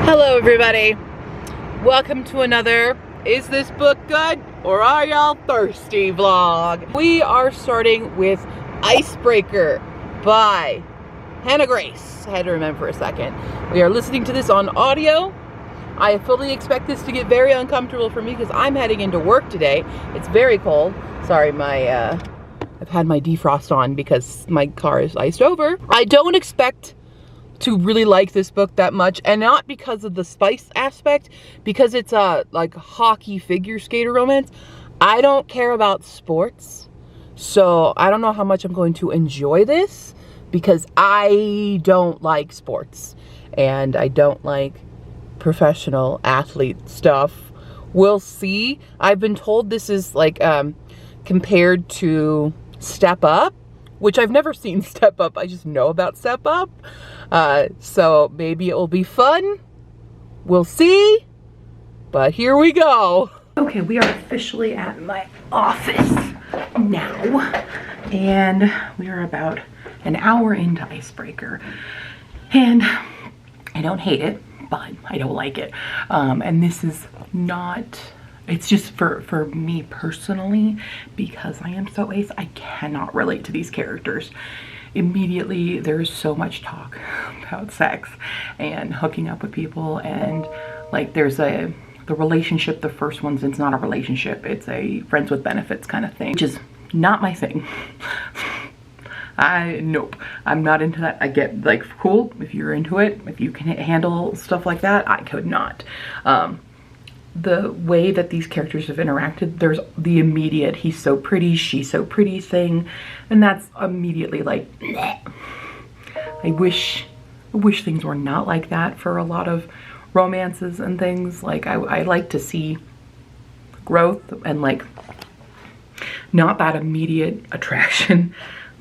Hello everybody, welcome to another Is This Book Good or Are Y'all Thirsty vlog. We are starting with Icebreaker by Hannah Grace. I had to remember for a second. We are listening to this on audio. I fully expect this to get very uncomfortable for me because I'm heading into work today. It's very cold. Sorry, I've had my defrost on because my car is iced over. I don't expect to really like this book that much, and not because of the spice aspect, because it's a like hockey figure skater romance. I don't care about sports, so I don't know how much I'm going to enjoy this because I don't like sports and I don't like professional athlete stuff. We'll see. I've been told this is like compared to Step Up, which I've never seen Step Up. I just know about Step Up. So maybe it will be fun. We'll see. But here we go. Okay, we are officially at my office now. And we are about an hour into Icebreaker. And I don't hate it, but I don't like it. And this is not... It's just for me personally, because I am so ace, I cannot relate to these characters. Immediately, there's so much talk about sex and hooking up with people, and like there's the relationship, the first one's, it's not a relationship, it's a friends with benefits kind of thing, which is not my thing. Nope, I'm not into that. I get like, cool, if you're into it, if you can handle stuff like that, I could not. The way that these characters have interacted, there's the immediate he's so pretty, she's so pretty thing, and that's immediately like, bleh. I wish things were not like that for a lot of romances and things. Like I like to see growth and like not that immediate attraction,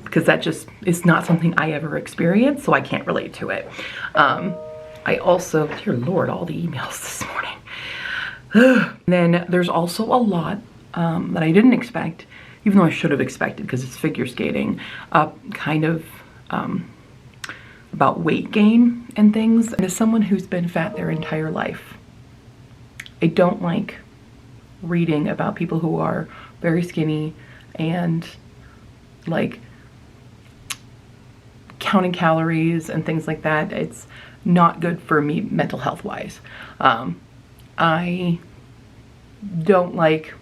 because that just is not something I ever experienced, so I can't relate to it. I also, dear Lord, all the emails this morning. Then there's also a lot that I didn't expect, even though I should have expected because it's figure skating, kind of about weight gain and things. And as someone who's been fat their entire life, I don't like reading about people who are very skinny and like counting calories and things like that. It's not good for me mental health wise. I don't like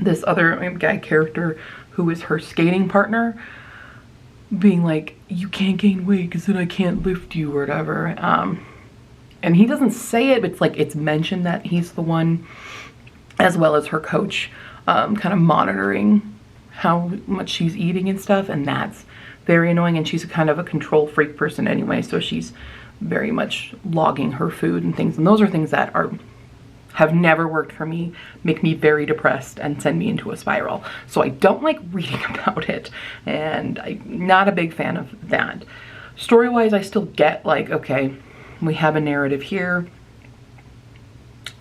this other guy character who is her skating partner being like, you can't gain weight because then I can't lift you or whatever. And he doesn't say it, but it's like it's mentioned that he's the one, as well as her coach, kind of monitoring how much she's eating and stuff, and that's very annoying. And she's kind of a control freak person anyway, so she's very much logging her food and things, and those are things that have never worked for me, make me very depressed and send me into a spiral. So I don't like reading about it, and I'm not a big fan of that. Story-wise, I still get like, okay, we have a narrative here.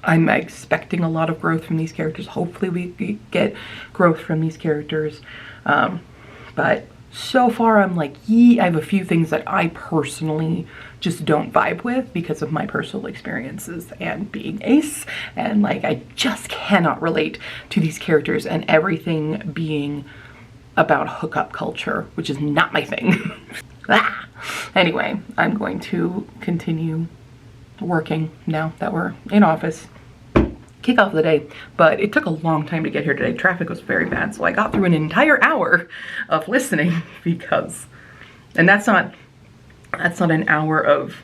I'm expecting a lot of growth from these characters. Hopefully we get growth from these characters. But so far I'm like, I have a few things that I personally just don't vibe with because of my personal experiences and being ace, and like I just cannot relate to these characters and everything being about hookup culture, which is not my thing. Anyway, I'm going to continue working now that we're in office. Kick off the day, but it took a long time to get here today. Traffic was very bad, so I got through an entire hour of listening because, and that's not an hour of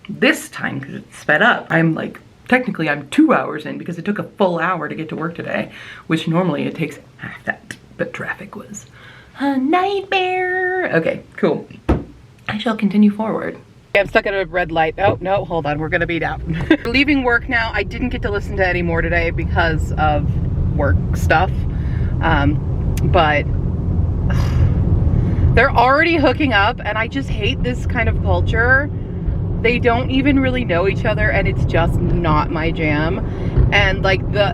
this time because it's sped up. I'm like, technically I'm 2 hours in because it took a full hour to get to work today, which normally it takes half that, but traffic was a nightmare. Okay, cool. I shall continue forward. I'm stuck at a red light. Oh, no, hold on. We're going to beat out. We're leaving work now. I didn't get to listen to any more today because of work stuff. But they're already hooking up, and I just hate this kind of culture. They don't even really know each other, and it's just not my jam. And like the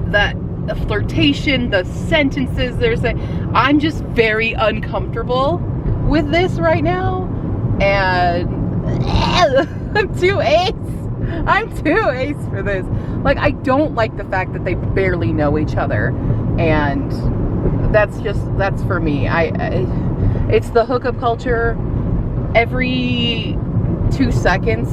flirtation, the sentences they're saying, I'm just very uncomfortable with this right now. And I'm too ace. I'm too ace for this. Like, I don't like the fact that they barely know each other, and that's for me. It's the hookup culture. Every 2 seconds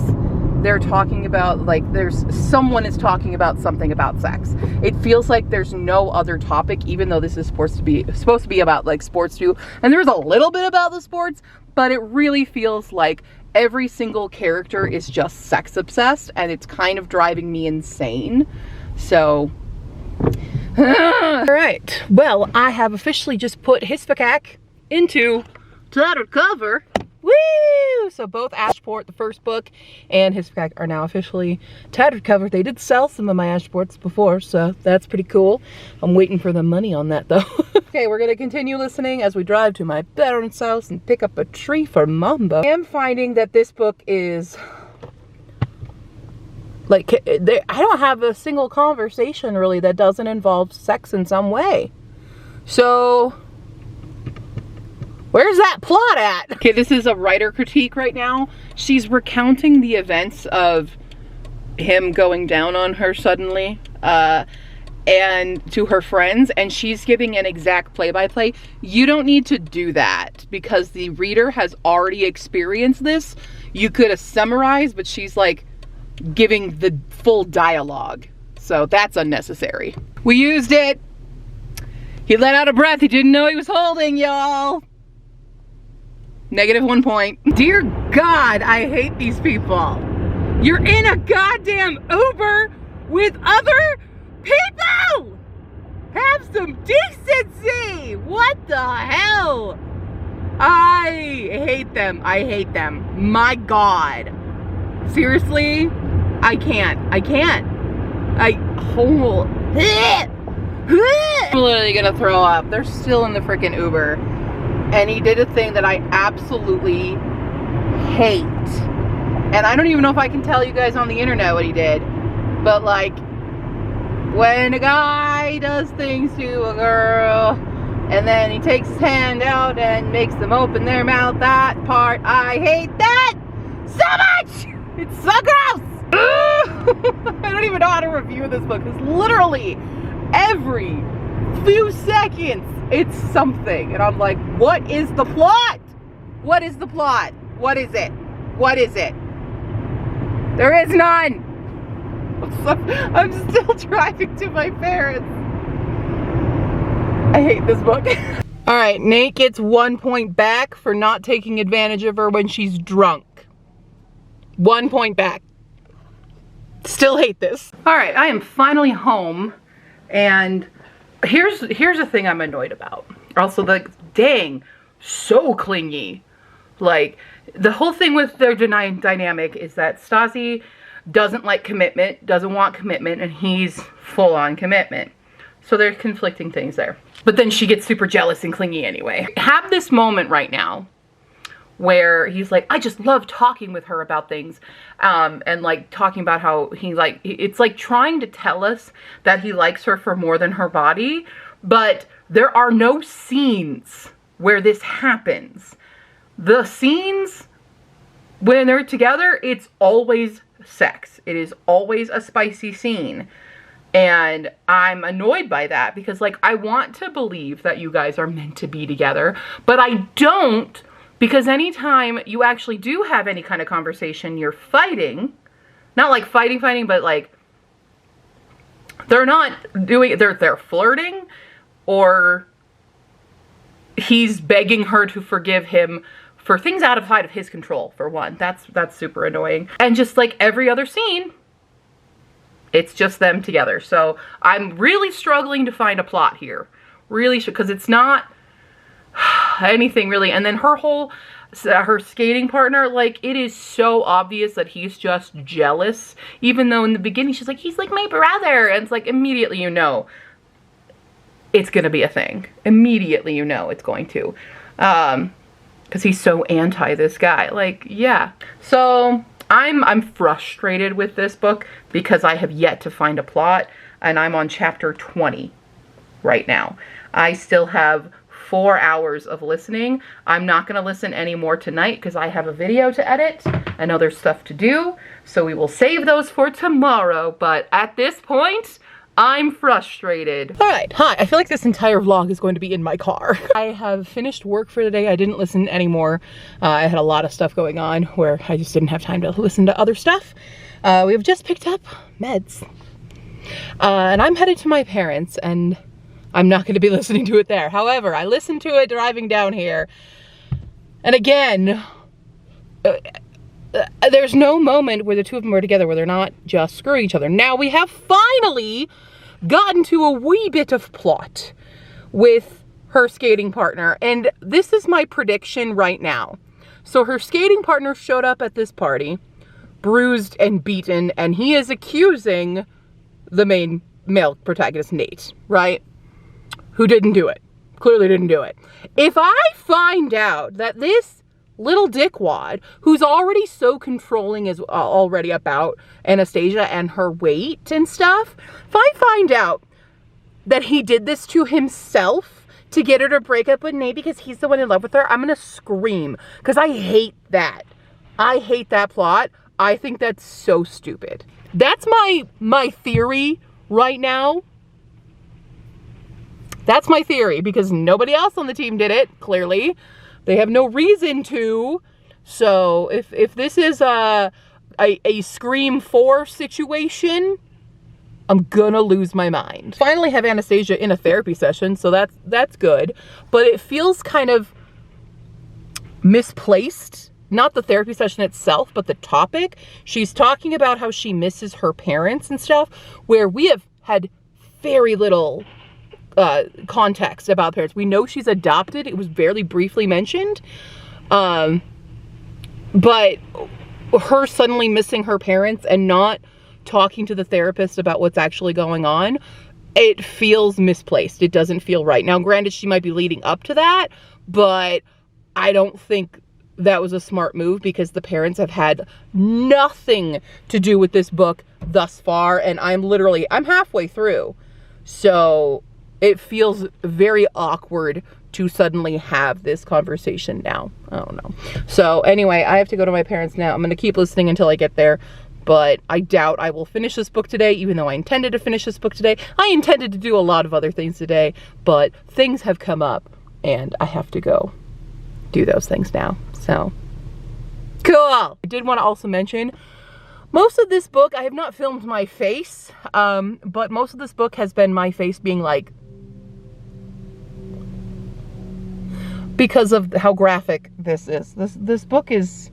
they're talking about, like, someone is talking about something about sex. It feels like there's no other topic, even though this is supposed to be about, like, sports too. And there's a little bit about the sports, but it really feels like every single character is just sex obsessed, and it's kind of driving me insane. So, all right. Well, I have officially just put Hispakac into tattered cover. Woo! So both Ashport, the first book, and Hispakac are now officially tattered cover. They did sell some of my Ashports before, so that's pretty cool. I'm waiting for the money on that, though. Okay, we're gonna continue listening as we drive to my parents' house and pick up a tree for Mamba. I am finding that this book is, like, I don't have a single conversation, really, that doesn't involve sex in some way. So, where's that plot at? Okay, this is a writer critique right now. She's recounting the events of him going down on her suddenly, and to her friends, and she's giving an exact play-by-play. You don't need to do that because the reader has already experienced this. You could have summarized, but she's like giving the full dialogue. So that's unnecessary. We used it. He let out a breath he didn't know he was holding, y'all. -1 point. Dear God, I hate these people. You're in a goddamn Uber with other people! Have some decency! What the hell? I hate them. I hate them. My God. Seriously? I can't. I'm literally gonna throw up. They're still in the freaking Uber. And he did a thing that I absolutely hate. And I don't even know if I can tell you guys on the internet what he did. But, like, when a guy does things to a girl, and then he takes his hand out and makes them open their mouth, that part, I hate that so much! It's so gross! I don't even know how to review this book. It's literally every few seconds it's something, and I'm like, what is the plot? What is the plot? What is it? What is it? There is none. I'm still driving to my parents. I hate this book. All right, Nate gets 1 point back for not taking advantage of her when she's drunk. 1 point back. Still hate this. All right, I am finally home, and here's the thing I'm annoyed about. Also, like, dang, so clingy. Like, the whole thing with their dynamic is that Stassi doesn't like commitment, doesn't want commitment, and he's full on commitment. So there's conflicting things there. But then she gets super jealous and clingy anyway. Have this moment right now where he's like, I just love talking with her about things, and like talking about how he, like, it's like trying to tell us that he likes her for more than her body, but there are no scenes where this happens. The scenes when they're together, it's always sex. It is always a spicy scene. And I'm annoyed by that because, like, I want to believe that you guys are meant to be together, but I don't, because anytime you actually do have any kind of conversation, you're fighting. Not like fighting, but like they're not doing, they're flirting, or he's begging her to forgive him for things outside of his control, for one. That's super annoying. And just like every other scene, it's just them together. So I'm really struggling to find a plot here. Really, because it's not anything really. And then her skating partner, like, it is so obvious that he's just jealous. Even though in the beginning she's like, he's like my brother. And it's like, immediately you know it's gonna be a thing. Immediately you know it's going to. Because he's so anti this guy. Like, yeah. So I'm frustrated with this book because I have yet to find a plot, and I'm on chapter 20 right now. I still have 4 hours of listening. I'm not going to listen anymore tonight because I have a video to edit and other stuff to do. So we will save those for tomorrow. But at this point, I'm frustrated. All right, hi. I feel like this entire vlog is going to be in my car. I have finished work for the day. I didn't listen anymore. I had a lot of stuff going on where I just didn't have time to listen to other stuff. We have just picked up meds. And I'm headed to my parents, and I'm not going to be listening to it there. However, I listened to it driving down here. And again, there's no moment where the two of them are together where they're not just screwing each other. Now, we have finally gotten to a wee bit of plot with her skating partner. And this is my prediction right now. So her skating partner showed up at this party, bruised and beaten, and he is accusing the main male protagonist, Nate, right? Who didn't do it. Clearly didn't do it. If I find out that this little dickwad, who's already so controlling as already about Anastasia and her weight and stuff, if I find out that he did this to himself to get her to break up with Nate because he's the one in love with her, I'm gonna scream because I hate that. I hate that plot. I think that's so stupid. That's my theory right now. That's my theory because nobody else on the team did it, clearly. They have no reason to. So if this is a Scream 4 situation, I'm gonna lose my mind. Finally have Anastasia in a therapy session, so that's good. But it feels kind of misplaced. Not the therapy session itself, but the topic. She's talking about how she misses her parents and stuff, where we have had very little context about parents. We know she's adopted. It was barely briefly mentioned. But her suddenly missing her parents and not talking to the therapist about what's actually going on, it feels misplaced. It doesn't feel right. Now, granted, she might be leading up to that, but I don't think that was a smart move because the parents have had nothing to do with this book thus far, and I'm halfway through. So it feels very awkward to suddenly have this conversation now. I don't know. So anyway, I have to go to my parents now. I'm going to keep listening until I get there, but I doubt I will finish this book today, even though I intended to finish this book today. I intended to do a lot of other things today, but things have come up and I have to go do those things now. So, cool. I did want to also mention, most of this book, I have not filmed my face, but most of this book has been my face being like, because of how graphic this is. This book is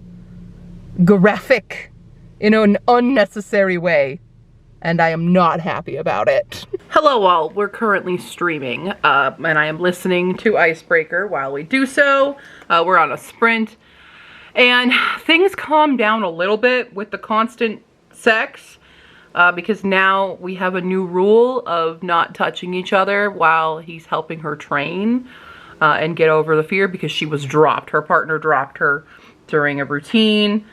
graphic in an unnecessary way, and I am not happy about it. Hello all, we're currently streaming, and I am listening to Icebreaker while we do so. We're on a sprint, and things calm down a little bit with the constant sex, because now we have a new rule of not touching each other while he's helping her train and get over the fear, because she was dropped. Her partner dropped her during a routine.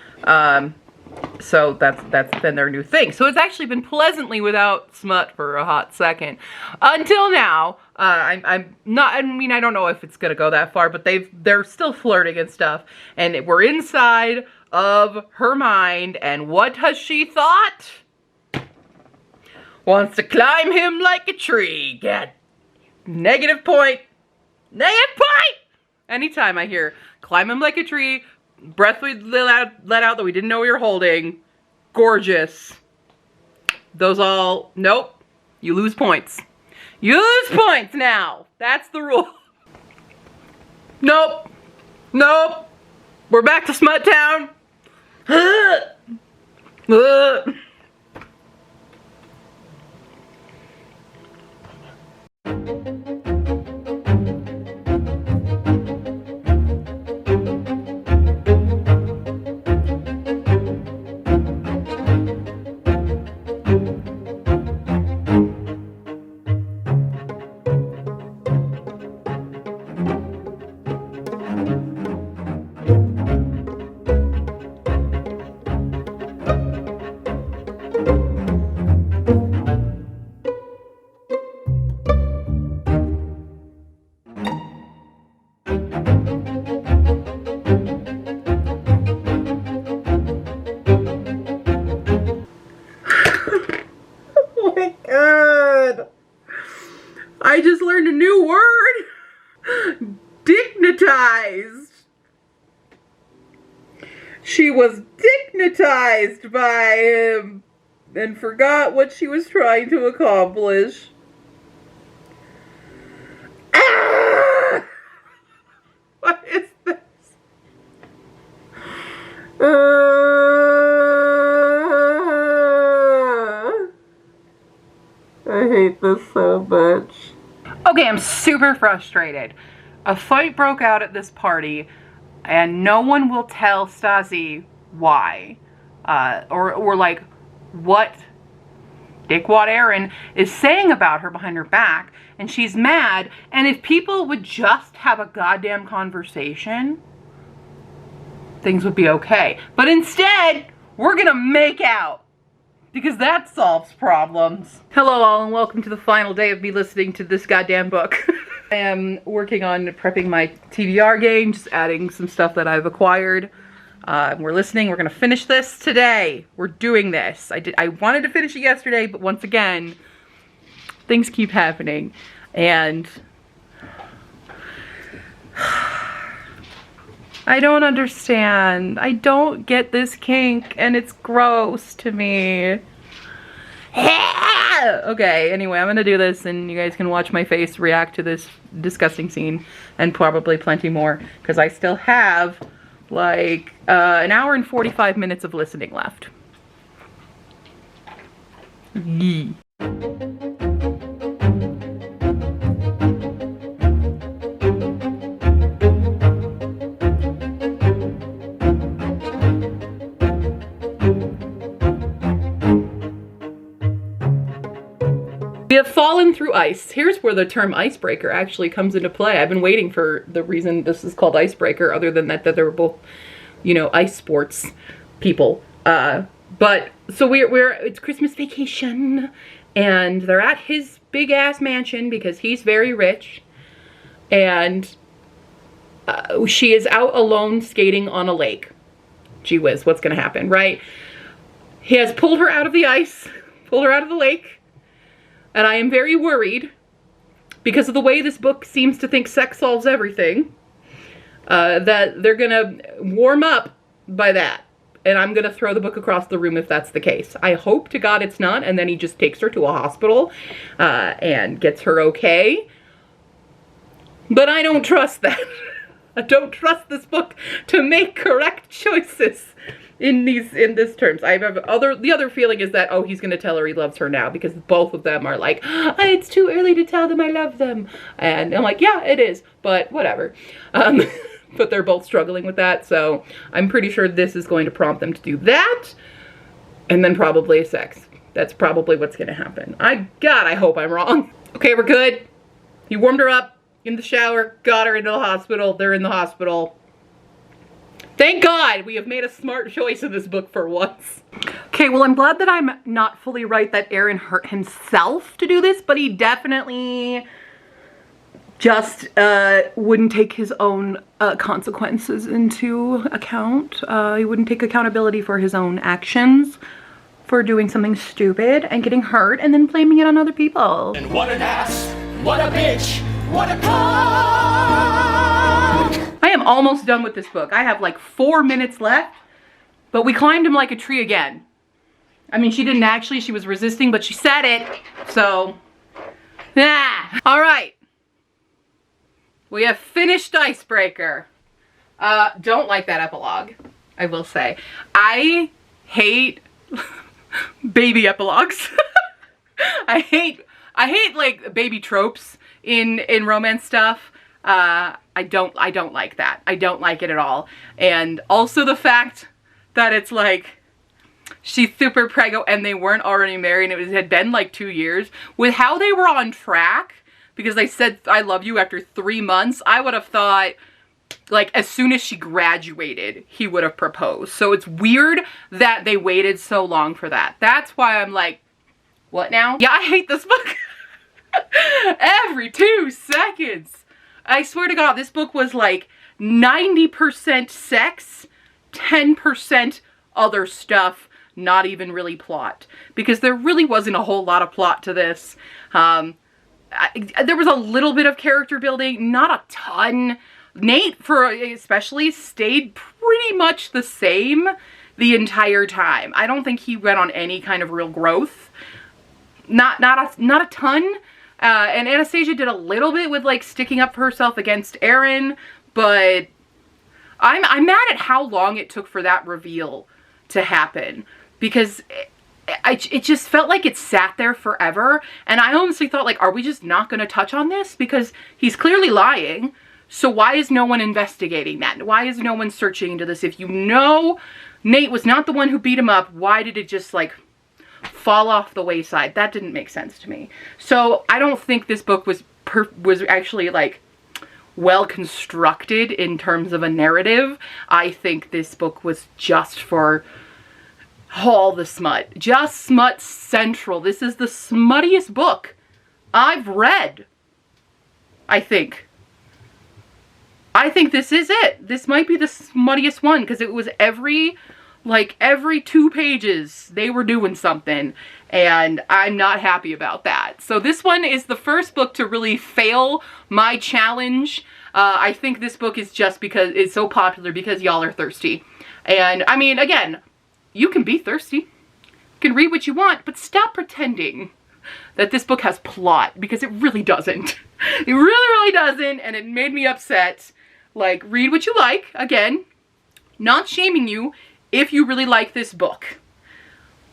So that's been their new thing. So it's actually been pleasantly without smut for a hot second. Until now, I'm not, I mean, I don't know if it's gonna go that far, but they're still flirting and stuff. And we're inside of her mind, and what has she thought? Wants to climb him like a tree. Get negative point. Negative point! Anytime I hear climb him like a tree, breath we let out that we didn't know we were holding, gorgeous. Those all, nope, you lose points. You lose points now. That's the rule. Nope. Nope. We're back to Smut Town. I just learned a new word. Dignitized. She was dignitized by him and forgot what she was trying to accomplish. Ah! What is this? I hate this so much. Okay, I'm super frustrated. A fight broke out at this party, and no one will tell Stasi why. Or like, what dickwad Erin is saying about her behind her back, and she's mad, and if people would just have a goddamn conversation, things would be okay. But instead, we're gonna make out. Because that solves problems. Hello all, and welcome to the final day of me listening to this goddamn book. I am working on prepping my TBR game, just adding some stuff that I've acquired. We're listening, we're gonna finish this today. We're doing this. I wanted to finish it yesterday, but once again, things keep happening. And I don't understand. I don't get this kink, and it's gross to me. Okay, anyway, I'm gonna do this, and you guys can watch my face react to this disgusting scene, and probably plenty more, because I still have, like, an hour and 45 minutes of listening left. Yee. We have fallen through ice. Here's where the term icebreaker actually comes into play. I've been waiting for the reason this is called icebreaker, other than that they were both, you know, ice sports people. But so it's Christmas vacation, and they're at his big ass mansion because he's very rich, and she is out alone skating on a lake. Gee whiz, what's gonna happen, right? He has pulled her out of the ice, pulled her out of the lake. And I am very worried, because of the way this book seems to think sex solves everything, that they're gonna warm up by that. And I'm gonna throw the book across the room if that's the case. I hope to God it's not, and then he just takes her to a hospital and gets her okay. But I don't trust that. I don't trust this book to make correct choices in this terms. I have the other feeling is that, oh, he's gonna tell her he loves her now, because both of them are like, oh, it's too early to tell them I love them. And I'm like, yeah, it is, but whatever. But they're both struggling with that, so I'm pretty sure this is going to prompt them to do that, and then probably sex. That's probably what's gonna happen. God, I hope I'm wrong. Okay, we're good. He warmed her up in the shower, got her into the hospital, they're in the hospital. Thank God we have made a smart choice in this book for once. Okay, well, I'm glad that I'm not fully right that Aaron hurt himself to do this, but he definitely just wouldn't take his own consequences into account. He wouldn't take accountability for his own actions for doing something stupid and getting hurt and then blaming it on other people. And what an ass, what a bitch, what a cock! I am almost done with this book. I have like 4 minutes left, but we climbed him like a tree again. I mean, she didn't actually, she was resisting, but she said it, so, yeah. All right, we have finished Icebreaker. Don't like that epilogue, I will say. I hate baby epilogues. I hate like baby tropes in romance stuff. I don't like that. I don't like it at all. And also the fact that it's like she's super preggo and they weren't already married and it had been like 2 years. With how they were on track, because they said I love you after 3 months, I would have thought like as soon as she graduated he would have proposed. So it's weird that they waited so long for that. That's why I'm like, what now? Yeah, I hate this book. Every 2 seconds. I swear to God, this book was like 90% sex, 10% other stuff, not even really plot. Because there really wasn't a whole lot of plot to this. there was a little bit of character building, not a ton. Nate, especially, stayed pretty much the same the entire time. I don't think he went on any kind of real growth. Not a ton. And Anastasia did a little bit with like sticking up for herself against Aaron, but I'm mad at how long it took for that reveal to happen, because it just felt like it sat there forever, and I honestly thought, like, are we just not going to touch on this? Because he's clearly lying, so why is no one investigating that? Why is no one searching into this? If you know Nate was not the one who beat him up, why did it just, like, fall off the wayside? That didn't make sense to me. So I don't think this book was actually, like, well constructed in terms of a narrative. I think this book was just for all the smut. Just smut central. This is the smuttiest book I've read. I think this is it. This might be the smuttiest one, because it was every 2 pages they were doing something, and I'm not happy about that. So this one is the first book to really fail my challenge. I think this book is just because it's so popular because y'all are thirsty. And I mean, again, you can be thirsty. You can read what you want, but stop pretending that this book has plot, because it really doesn't. It really, really doesn't, and it made me upset. Like, read what you like. Again, not shaming you if you really like this book.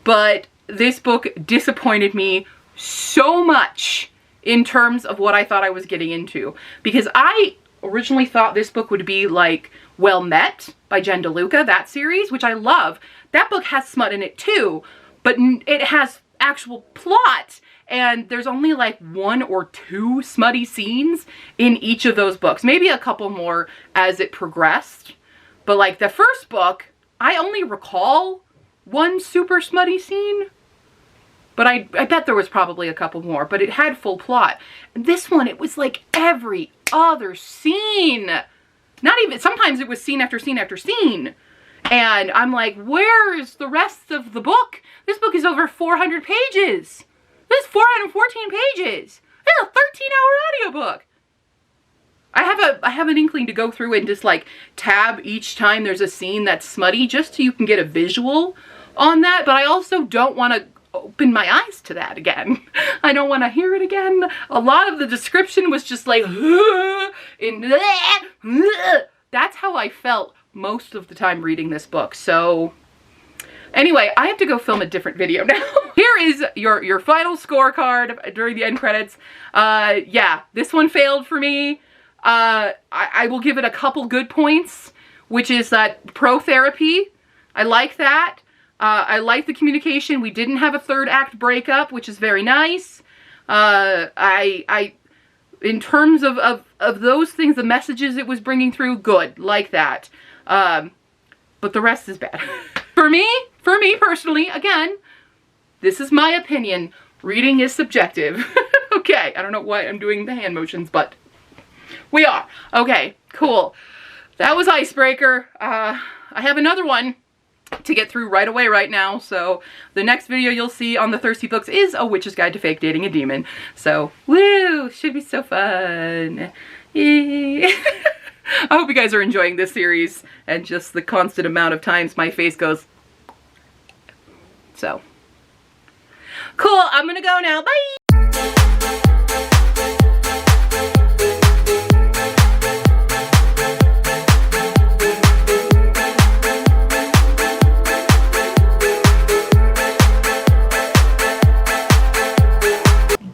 But this book disappointed me so much in terms of what I thought I was getting into. Because I originally thought this book would be like Well Met by Jen DeLuca, that series, which I love. That book has smut in it too, but it has actual plot. And there's only like 1 or 2 smutty scenes in each of those books. Maybe a couple more as it progressed. But like the first book, I only recall 1 super smutty scene. But I bet there was probably a couple more. But it had full plot. And this one, it was like every other scene. Not even, sometimes it was scene after scene after scene. And I'm like, where's the rest of the book? This book is over 400 pages. This is 414 pages. This is a 13-hour audiobook. I have an inkling to go through and just like tab each time there's a scene that's smutty, just so you can get a visual on that. But I also don't want to open my eyes to that again. I don't want to hear it again. A lot of the description was just like, that's how I felt most of the time reading this book. So anyway, I have to go film a different video now. Here is your final scorecard during the end credits. Yeah, this one failed for me. I will give it a couple good points, which is that pro-therapy. I like that. I like the communication. We didn't have a 3rd act breakup, which is very nice. In terms of those things, the messages it was bringing through, good, like that. But the rest is bad. For me personally, again, this is my opinion. Reading is subjective. Okay, I don't know why I'm doing the hand motions, but we are. Okay, cool. That was Icebreaker. I have another one to get through right away right now, so the next video you'll see on the Thirsty Books is A Witch's Guide to Fake Dating a Demon. So, woo! Should be so fun. Yay. I hope you guys are enjoying this series and just the constant amount of times my face goes. So, cool. I'm gonna go now. Bye!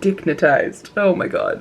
Dignitized. Oh my god.